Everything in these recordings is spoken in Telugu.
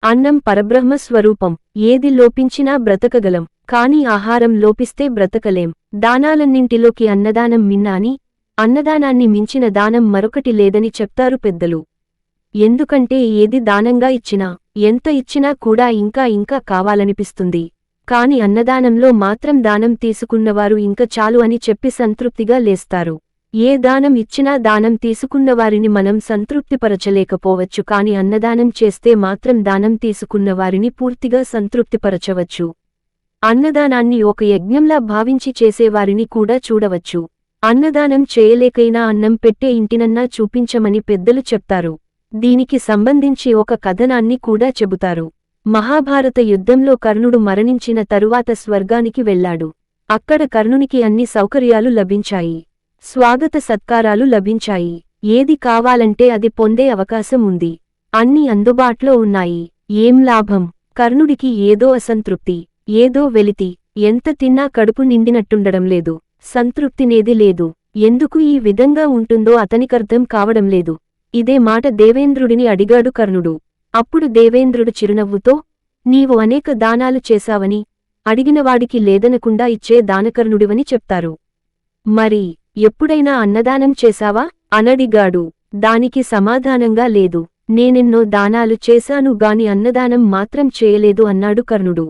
అన్నం పరబ్రహ్మ స్వరూపం. ఏది లోపించినా బ్రతకగలం, కాని ఆహారం లోపిస్తే బ్రతకలేం. దానాలన్నింటిలోకి అన్నదానం మిన్న అని, అన్నదానాన్ని మించిన దానం మరొకటి లేదని చెప్తారు పెద్దలు. ఎందుకంటే ఏది దానంగా ఇచ్చినా, ఎంత ఇచ్చినా కూడా ఇంకా ఇంకా కావాలనిపిస్తుంది. కాని అన్నదానంలో మాత్రం దానం తీసుకున్నవారు ఇంక చాలు అని చెప్పి సంతృప్తిగా లేస్తారు. ఏ దానం ఇచ్చినా దానం తీసుకున్నవారిని మనం సంతృప్తిపరచలేకపోవచ్చు, కాని అన్నదానం చేస్తే మాత్రం దానం తీసుకున్నవారిని పూర్తిగా సంతృప్తిపరచవచ్చు. అన్నదానాన్ని ఒక యజ్ఞంలా భావించి చేసేవారిని కూడా చూడవచ్చు. అన్నదానం చేయలేకైనా అన్నం పెట్టే ఇంటినన్నా చూపించమని పెద్దలు చెప్తారు. దీనికి సంబంధించి ఒక కథనాన్ని కూడా చెబుతారు. మహాభారత యుద్ధంలో కర్ణుడు మరణించిన తరువాత స్వర్గానికి వెళ్లాడు. అక్కడ కర్ణునికి అన్ని సౌకర్యాలు లభించాయి. స్వాగత సత్కారాలు లభించాయి. ఏది కావాలంటే అది పొందే అవకాశం ఉంది. అన్ని అందుబాట్లో ఉన్నాయి. ఏం లాభం? కర్ణుడికి ఏదో అసంతృప్తి, ఏదో వెలితి. ఎంత తిన్నా కడుపు నిండినట్టుండడం లేదు, సంతృప్తినేది లేదు. ఎందుకు ఈ విధంగా ఉంటుందో అతనికర్థం కావడం లేదు. ఇదే మాట దేవేంద్రుడిని అడిగాడు కర్ణుడు. అప్పుడు దేవేంద్రుడు చిరునవ్వుతో, నీవు అనేక దానాలు చేశావని, అడిగినవాడికి లేదనకుండా ఇచ్చే దానకర్ణుడివని చెప్తారు. మరి ఎప్పుడైనా అన్నదానం చేశావా అనడిగాడు. దానికి సమాధానంగా లేదు. నేనెన్నో దానాలు చేశాను గాని అన్నదానం మాత్రం చేయలేదు అన్నాడు కర్ణుడు.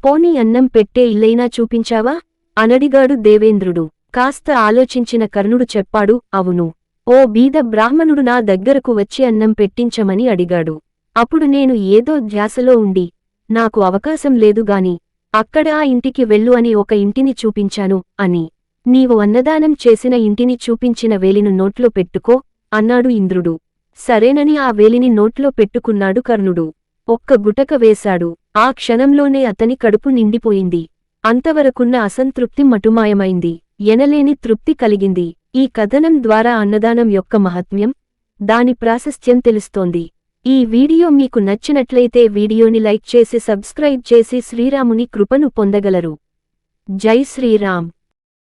పోనీ అన్నం పెట్టే ఇల్లైనా చూపించావా అనడిగాడు దేవేంద్రుడు. కాస్త ఆలోచించిన కర్ణుడు చెప్పాడు, అవును. ఓ బీద బ్రాహ్మణుడు నా దగ్గరకు వచ్చి అన్నం పెట్టించమని అడిగాడు. అప్పుడు నేను ఏదో ధ్యాసలో ఉండి, నాకు అవకాశం లేదుగాని అక్కడ ఆ ఇంటికి వెళ్ళు అని ఒక ఇంటిని చూపించాను అని. నీవు అన్నదానం చేసిన ఇంటిని చూపించిన వేలిని నోట్లో పెట్టుకో అన్నాడు ఇంద్రుడు. సరేనని ఆ వేలిని నోట్లో పెట్టుకున్నాడు కర్ణుడు. ఒక్క గుటక వేశాడు. ఆ క్షణంలోనే అతని కడుపు నిండిపోయింది. అంతవరకున్న అసంతృప్తి మటుమాయమైంది. ఎనలేని తృప్తి కలిగింది. ఈ కథనం ద్వారా అన్నదానం యొక్క మహత్మ్యం, దాని ప్రాశస్త్యం తెలుస్తోంది. ఈ వీడియో మీకు నచ్చినట్లయితే వీడియోని లైక్ చేసి సబ్స్క్రైబ్ చేసి శ్రీరాముని కృపను పొందగలరు. జై శ్రీరామ్.